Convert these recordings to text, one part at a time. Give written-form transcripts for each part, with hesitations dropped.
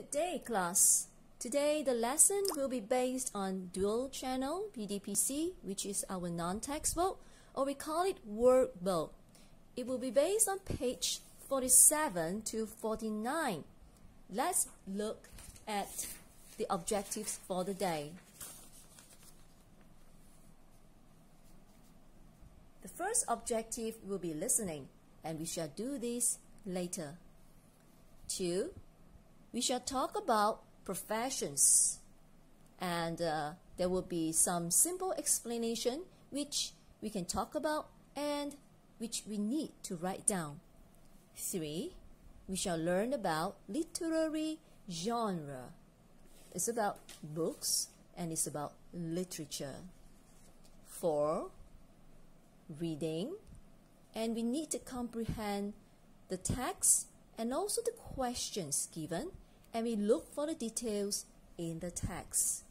Good day, class. Today the lesson will be based on dual channel PDPC, which is our non-textbook, or we call it workbook. It will be based on page 47 to 49. Let's look at the objectives for the day. The first objective will be listening, and we shall do this later. 2. We shall talk about professions, and there will be some simple explanation which we can talk about and which we need to write down. 3. We shall learn about literary genre. It's about books and it's about literature. 4. Reading, and we need to comprehend the text and also the questions given, and we look for the details in the text.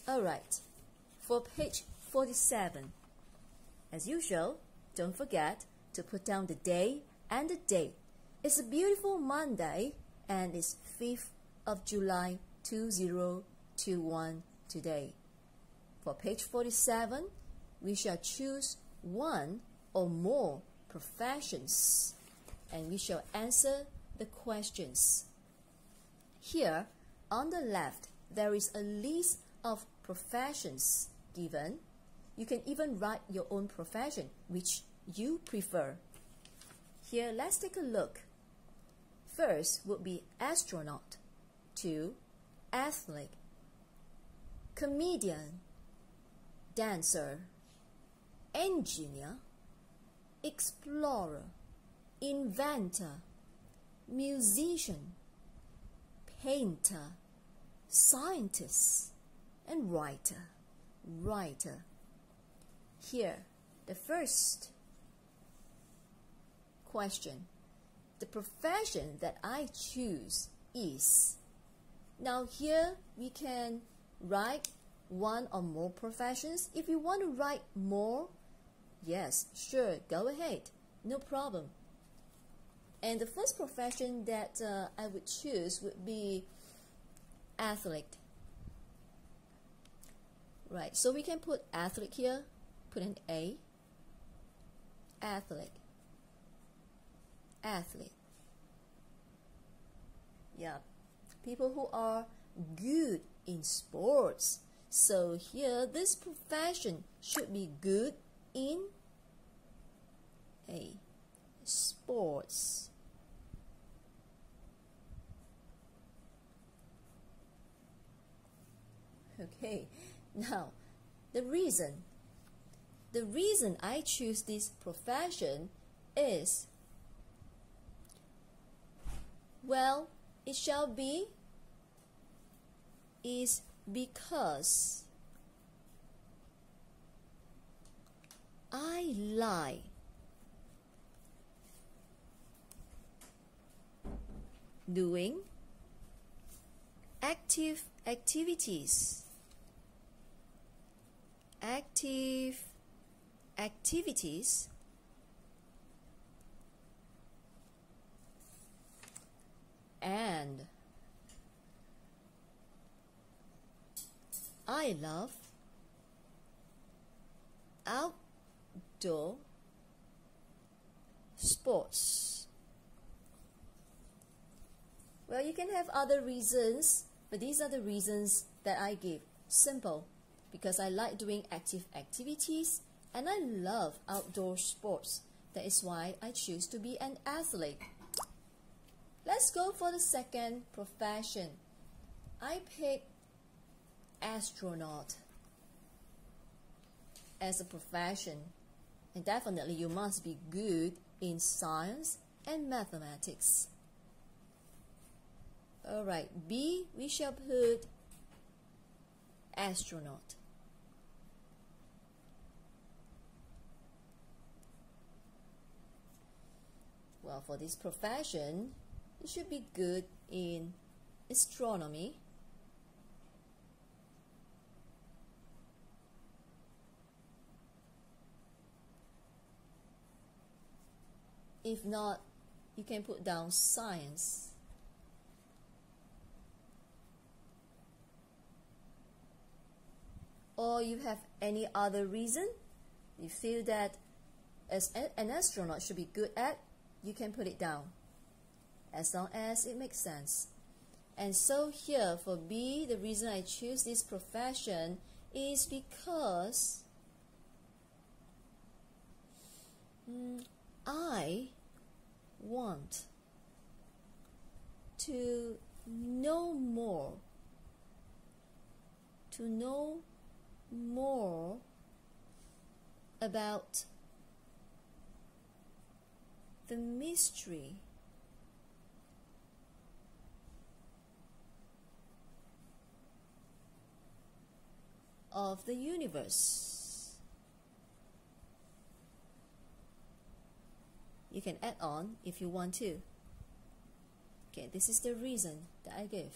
Alright, for page 47, as usual, don't forget to put down the day and the date. It's a beautiful Monday and it's 5th of July 2021 today. For page 47, we shall choose one or more professions and we shall answer the questions. Here on the left, there is a list of professions given. You can even write your own profession, which you prefer. Here, let's take a look. First would be astronaut. 2. Athlete. Comedian. Dancer. Engineer. Explorer. Inventor. Musician. Painter. Scientist. And writer. Here, the first question. The profession that I choose is. Now here we can write one or more professions. If you want to write more, yes, sure, go ahead, no problem. And the first profession that I would choose would be athlete. Right, so we can put athlete here, put an A. Athlete. Yeah, people who are good in sports. So here, this profession should be good in A. Sports. Okay, now the reason I choose this profession is, well, it shall be is because I like doing active activities. And I love outdoor sports. Well, you can have other reasons, but these are the reasons that I give. Simple, because I like doing active activities and I love outdoor sports. That is why I choose to be an athlete. Let's go for the second profession. I pick astronaut as a profession, and definitely you must be good in science and mathematics. Alright, B, we shall put astronaut. Well, for this profession, you should be good in astronomy. If not, you can put down science. or you have any other reason you feel that as an astronaut should be good at, you can put it down, as long as it makes sense. And so here for B, the reason I choose this profession is because I want to know more, about the mystery of the universe. You can add on if you want to. Okay, this is the reason that I give.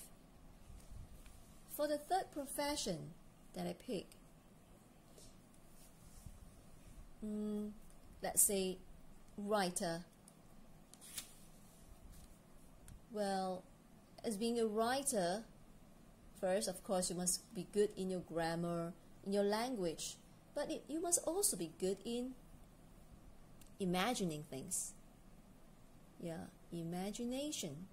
For the third profession that I pick, let's say writer. Well, as being a writer, first, of course, you must be good in your grammar, in your language, but you must also be good in imagining things. Yeah, imagination.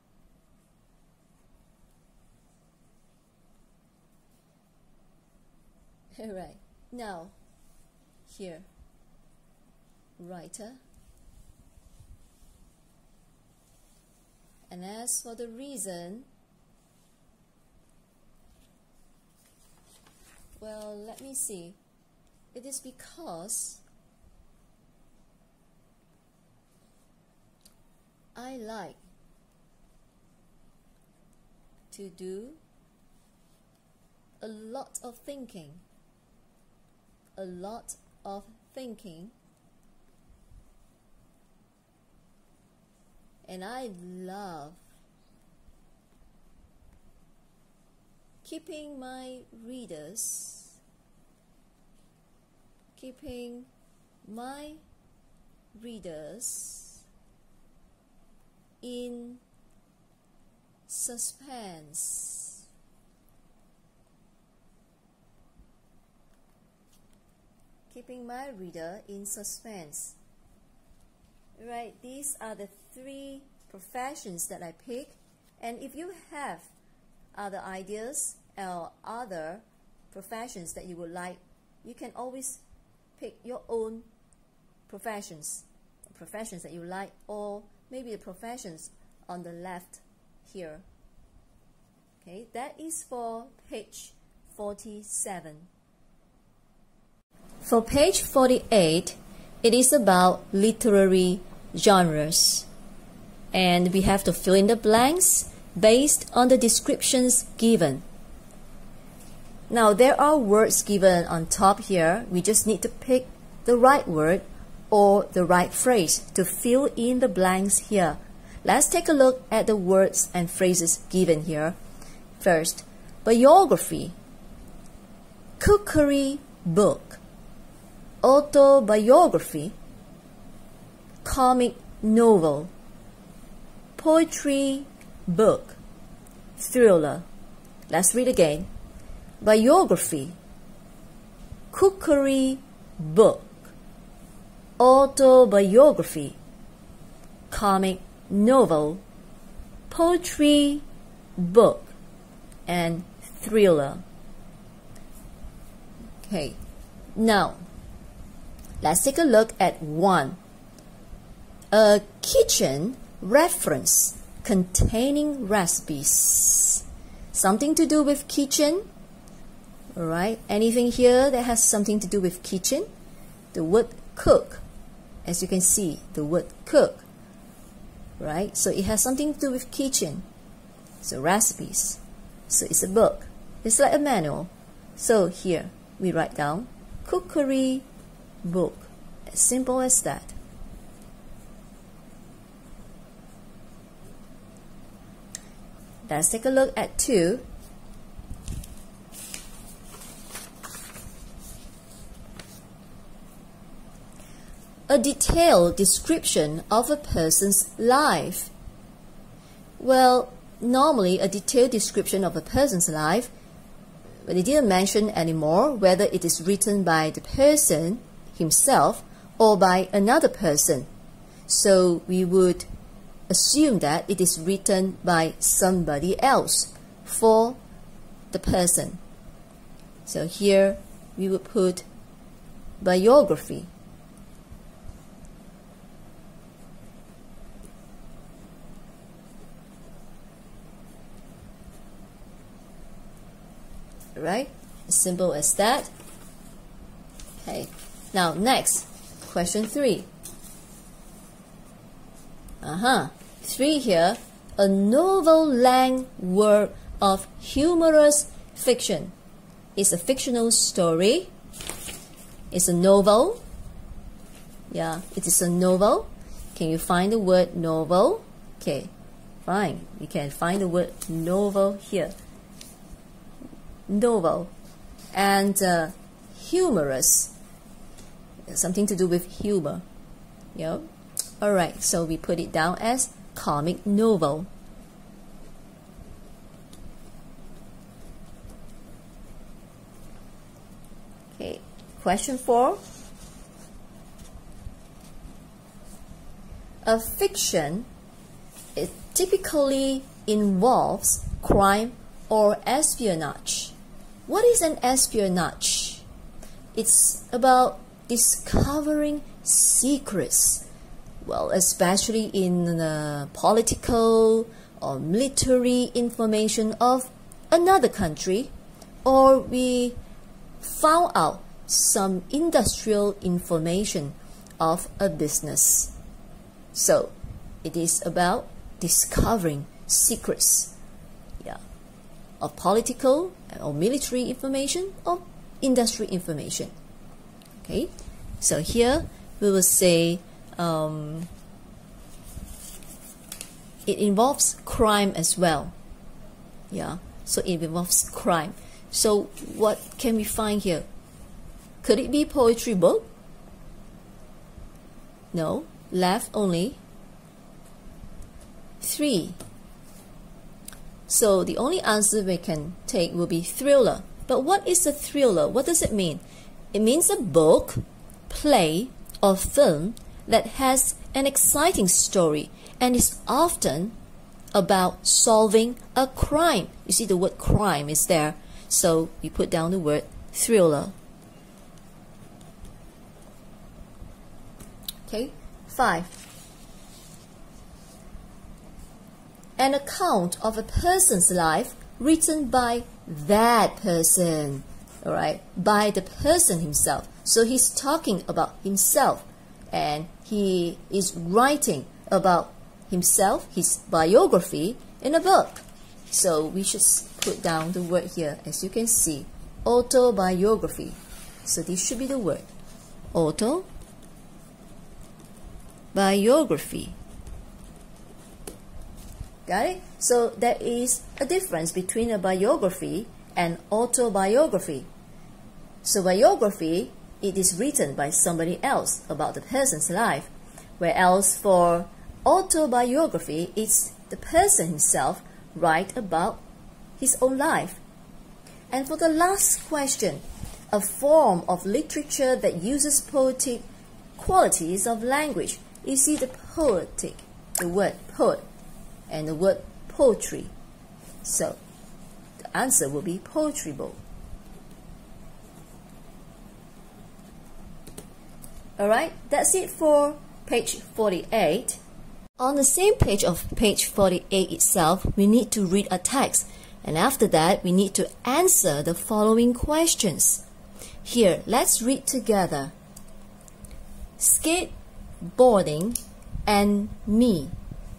Alright, now, here, writer. And as for the reason, well, let me see. It is because I like to do a lot of thinking. A lot of thinking. And I love keeping my readers in suspense. Keeping my reader in suspense. Right, these are the three professions that I pick, and if you have other ideas or other professions that you would like, you can always pick your own professions that you like, or maybe the professions on the left here. Okay, that is for page 47. For page 48, it is about literary genres, and we have to fill in the blanks based on the descriptions given. Now there are words given on top here. We just need to pick the right word or the right phrase to fill in the blanks here. Let's take a look at the words and phrases given here. First, biography, cookery book, autobiography, comic novel, poetry book, thriller. Let's read again. Biography, cookery book, autobiography, comic novel, poetry book, and thriller. Okay, now let's take a look at one. A kitchen reference containing recipes. Something to do with kitchen. Alright, anything here that has something to do with kitchen? The word cook. As you can see, the word cook. Right, so it has something to do with kitchen. So recipes. So it's a book. It's like a manual. So here we write down cookery book. As simple as that. Let's take a look at 2. A detailed description of a person's life. Well, normally a detailed description of a person's life but they didn't mention anymore whether it is written by the person himself or by another person. So we would assume that it is written by somebody else for the person. So here we would put biography. Right? As simple as that. Okay. Now next, question 3. 3 here. A novel-length work of humorous fiction. It's a fictional story. It's a novel. Yeah, it is a novel. Can you find the word novel? Okay, fine. We can find the word novel here. Novel. And humorous. Something to do with humor. Yeah. Alright, so we put it down as comic novel. Okay, question 4. A fiction, it typically involves crime or espionage. What is an espionage? It's about discovering secrets. Well, especially in political or military information of another country, or we found out some industrial information of a business. So, it is about discovering secrets, yeah, of political or military information or industry information. Okay, so here we will say it involves crime as well. Yeah, so it involves crime. So what can we find here? Could it be poetry book? No, left only 3. So the only answer we can take will be thriller. But what is a thriller? What does it mean? It means a book, play, or film that has an exciting story and is often about solving a crime. You see the word crime is there, so we put down the word thriller. Okay, 5. An account of a person's life written by that person. Alright, by the person himself. So he's talking about himself and he is writing about himself, his biography, in a book. So we should put down the word here, as you can see, autobiography. So this should be the word, autobiography. Got it? So there is a difference between a biography and autobiography. So biography, it is written by somebody else about the person's life, whereas for autobiography, it's the person himself write about his own life. And for the last question, a form of literature that uses poetic qualities of language. You see the poetic, the word poet, and the word poetry. So the answer will be poetry book. Alright, that's it for page 48. On the same page of page 48 itself, we need to read a text, and after that we need to answer the following questions. Here, let's read together. Skateboarding and me.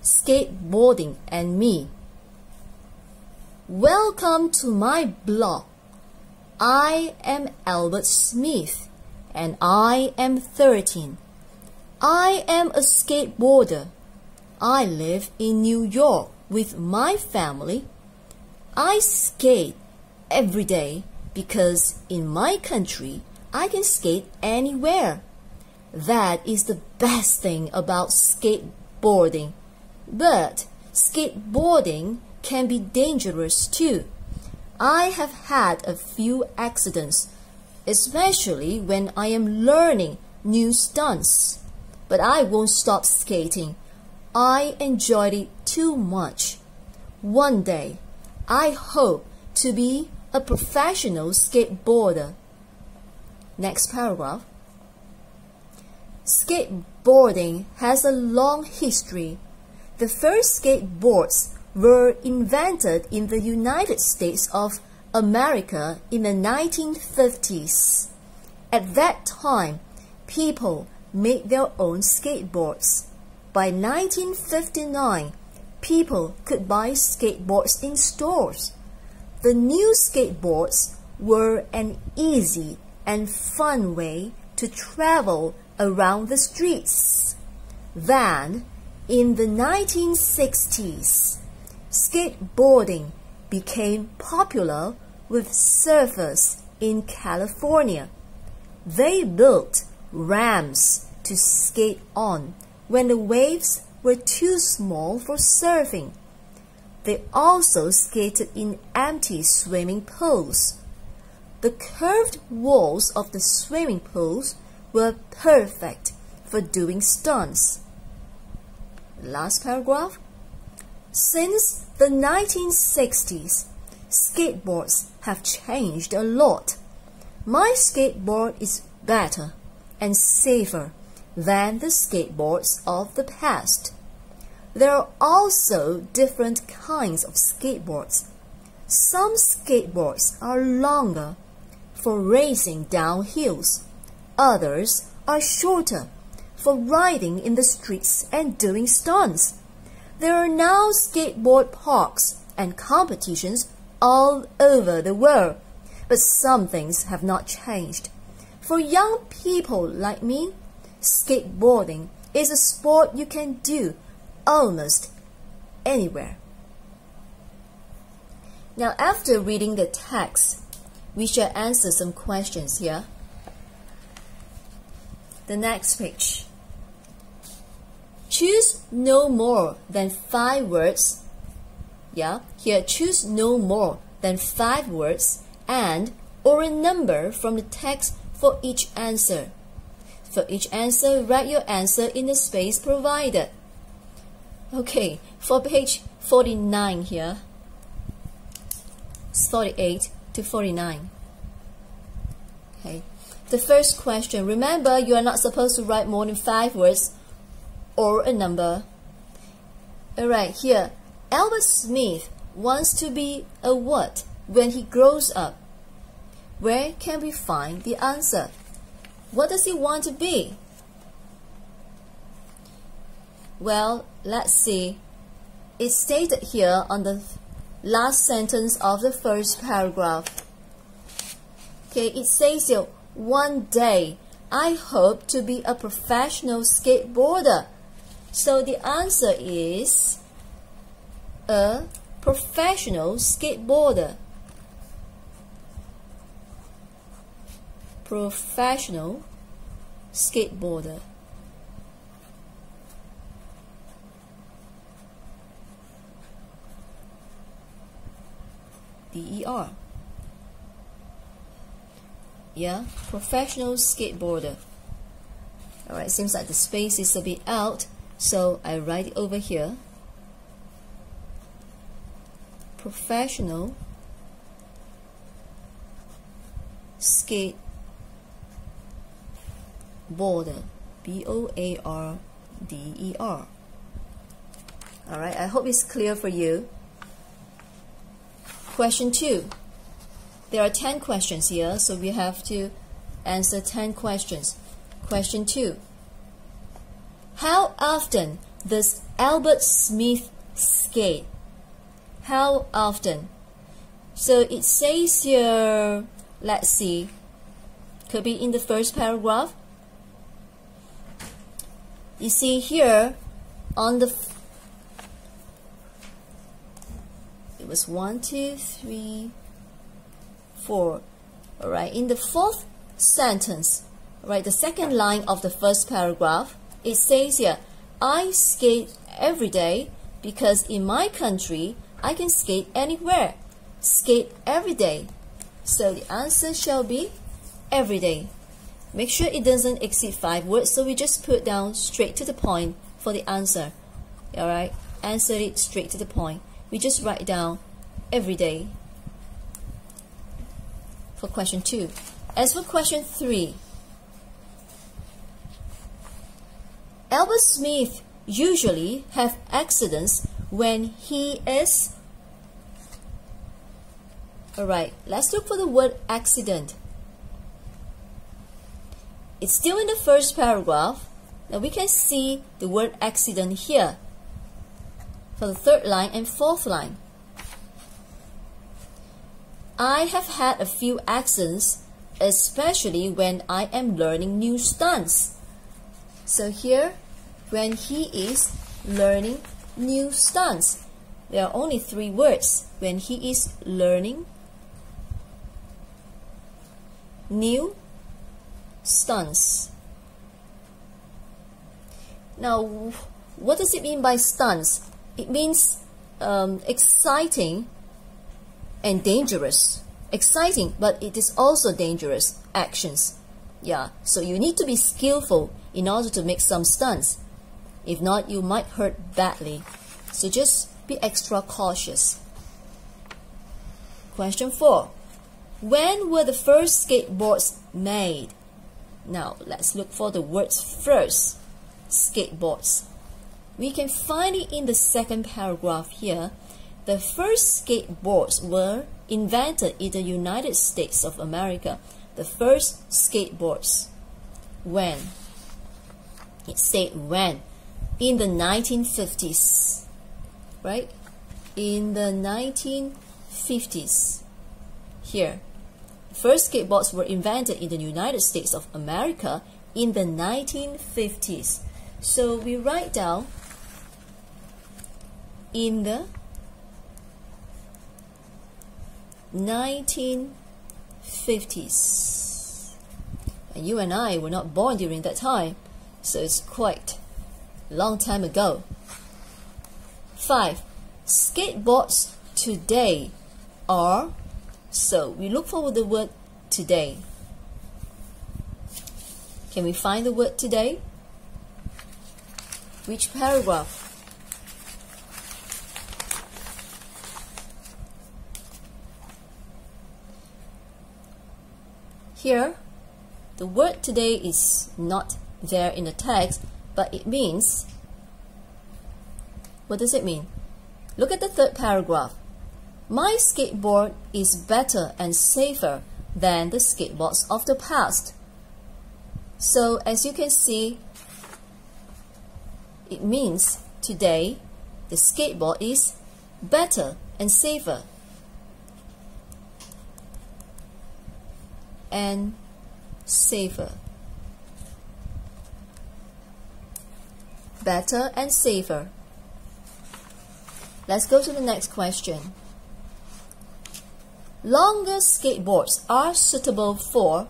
Skateboarding and me. Welcome to my blog. I am Albert Smith and I am 13. I am a skateboarder. I live in New York with my family. I skate every day because in my country I can skate anywhere. That is the best thing about skateboarding. But skateboarding can be dangerous too. I have had a few accidents, especially when I am learning new stunts. But I won't stop skating. I enjoyed it too much. One day, I hope to be a professional skateboarder. Next paragraph. Skateboarding has a long history. The first skateboards were invented in the United States of America in the 1950s. At that time, people made their own skateboards. By 1959, people could buy skateboards in stores. The new skateboards were an easy and fun way to travel around the streets. Then, in the 1960s, skateboarding became popular with surfers in California. They built ramps to skate on when the waves were too small for surfing. They also skated in empty swimming pools. The curved walls of the swimming pools were perfect for doing stunts. Last paragraph. Since the 1960s, skateboards have changed a lot. My skateboard is better and safer than the skateboards of the past. There are also different kinds of skateboards. Some skateboards are longer for racing down hills. Others are shorter for riding in the streets and doing stunts. There are now skateboard parks and competitions all over the world, but some things have not changed. For young people like me, skateboarding is a sport you can do almost anywhere. Now, after reading the text, we shall answer some questions here. The next page. Choose no more than 5 words. Here choose no more than 5 words and or a number from the text for each answer. For each answer, write your answer in the space provided. Okay, for page 49 here, it's 48 to 49. Okay, the first question. Remember, you are not supposed to write more than 5 words or a number. Alright, here, Albert Smith wants to be a what when he grows up? Where can we find the answer? What does he want to be? Well, let's see. It's stated here on the last sentence of the first paragraph. Okay, it says here, one day I hope to be a professional skateboarder. So the answer is a professional skateboarder. Professional skateboarder. D-E-R. Yeah, professional skateboarder. Alright, seems like the space is a bit out, so I write it over here. Professional skateboarder. B-O-A-R-D-E-R. Alright, I hope it's clear for you. Question 2. There are 10 questions here, so we have to answer 10 questions. Question 2. How often does Albert Smith skate? How often? So it says here, let's see, could be in the first paragraph. You see here on the it was 1, 2, 3, 4. Alright, in the fourth sentence, right, the second line of the first paragraph, it says here, I skate every day because in my country I can skate anywhere. skate every day. So the answer shall be every day. Make sure it doesn't exceed 5 words, so we just put down straight to the point for the answer. Alright, answer it straight to the point. We just write down every day for question 2. As for question 3, Albert Smith usually have accidents when he is... Alright, let's look for the word accident. It's still in the first paragraph. Now we can see the word accident here for the 3rd line and 4th line. I have had a few accidents, especially when I am learning new stunts. So here, when he is learning new stunts, there are only 3 words. When he is learning new stunts. Now, what does it mean by stunts? It means exciting and dangerous. Exciting, but it is also dangerous actions. Yeah, so you need to be skillful in order to make some stunts. If not, you might hurt badly. So just be extra cautious. Question 4. When were the first skateboards made? Now, let's look for the words first. Skateboards. We can find it in the 2nd paragraph here. The first skateboards were invented in the United States of America. The first skateboards. When? It said when. In the 1950s. Right? In the 1950s. Here. First skateboards were invented in the United States of America in the 1950s. So we write down in the 1950s. And you and I were not born during that time, so it's quite a long time ago. 5. Skateboards today are... So we look for the word today. Can we find the word today? Which paragraph? Here, the word today is not there in the text, but it means... What does it mean? Look at the 3rd paragraph. My skateboard is better and safer than the skateboards of the past. So as you can see, it means today the skateboard is better and safer. And safer. Better and safer. Let's go to the next question. Longer skateboards are suitable for...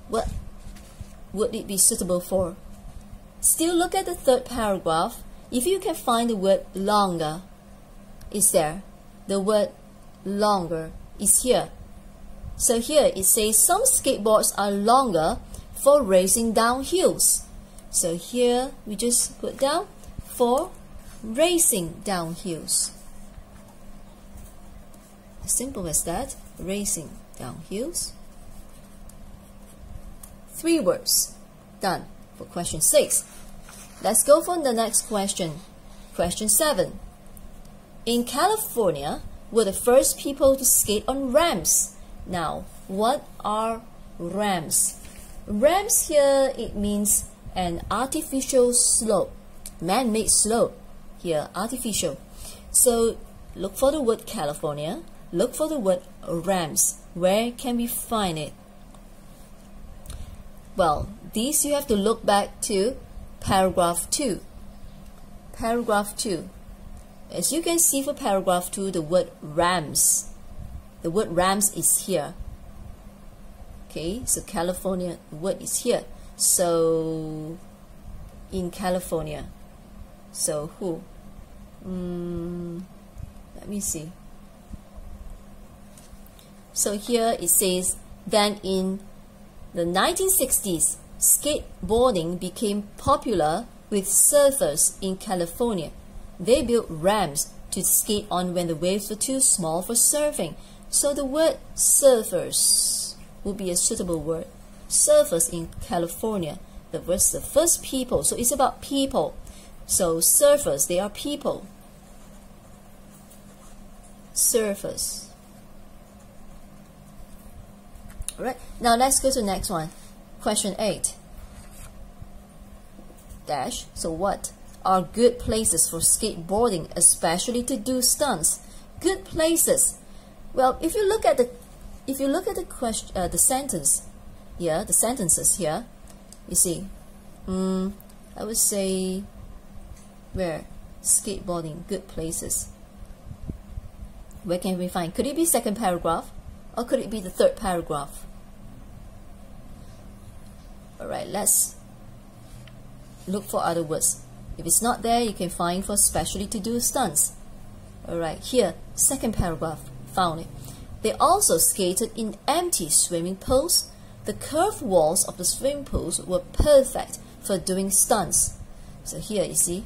What would it be suitable for? Still look at the 3rd paragraph. If you can find the word longer, is there. The word longer is here. So here it says some skateboards are longer for racing down hills. So here we just put down for racing down hills. As simple as that. Racing down hills. 3 words. Done for question 6. Let's go for the next question. Question 7. In California, were the first people to skate on ramps. Now, what are ramps? Ramps here, it means an artificial slope. Man-made slope. Here, artificial. So, look for the word California. Look for the word ramps. Where can we find it? Well, these you have to look back to paragraph 2. Paragraph 2. As you can see for paragraph 2, the word ramps. The word ramps is here. Okay, so California, the word is here. So, in California. So, who? Let me see. So here it says, then in the 1960s, skateboarding became popular with surfers in California. They built ramps to skate on when the waves were too small for surfing. So the word surfers would be a suitable word. Surfers in California. The first people. So it's about people. So surfers, they are people. Surfers. Alright, now let's go to the next one. Question 8. Dash. So what are good places for skateboarding, especially to do stunts? Good places. Well, if you look at the question, the sentence, yeah, the sentences here, you see, I would say, where skateboarding, good places. Where can we find? Could it be second paragraph, or could it be the third paragraph? Alright, let's look for other words. If it's not there, you can find for specially to do stunts. Alright, here, second paragraph, found it. They also skated in empty swimming pools. The curved walls of the swimming pools were perfect for doing stunts. So here, you see,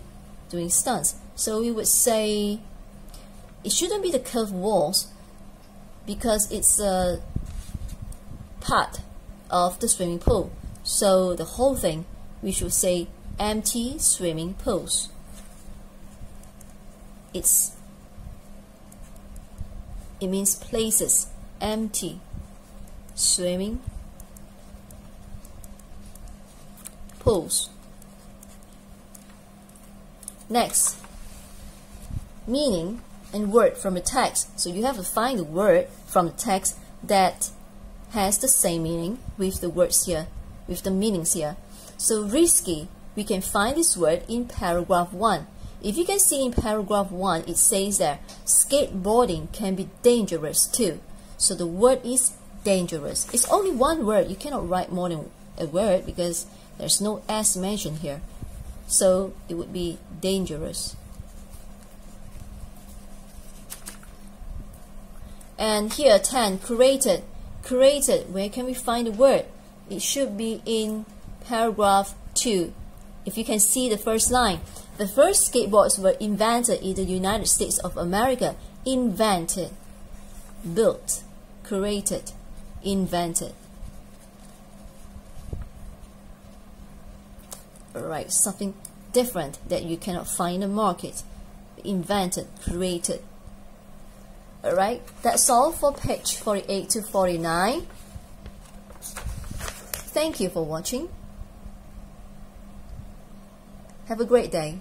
doing stunts. So we would say, it shouldn't be the curved walls because it's a part of the swimming pool. So the whole thing, we should say empty swimming pools. It means places, empty swimming pools. Next, meaning and word from the text. So you have to find the word from the text that has the same meaning with the words here, with the meanings here. So risky, we can find this word in paragraph 1. If you can see in paragraph 1, it says that skateboarding can be dangerous too. So the word is dangerous. It's only one word. You cannot write more than a word because there's no S mentioned here. So it would be dangerous. And here 10, created. Created, where can we find the word? It should be in paragraph 2. If you can see the first line, the first skateboards were invented in the United States of America. Invented, built, created, invented. Alright, something different that you cannot find in the market. Invented, created. Alright, that's all for page 48 to 49. Thank you for watching. Have a great day.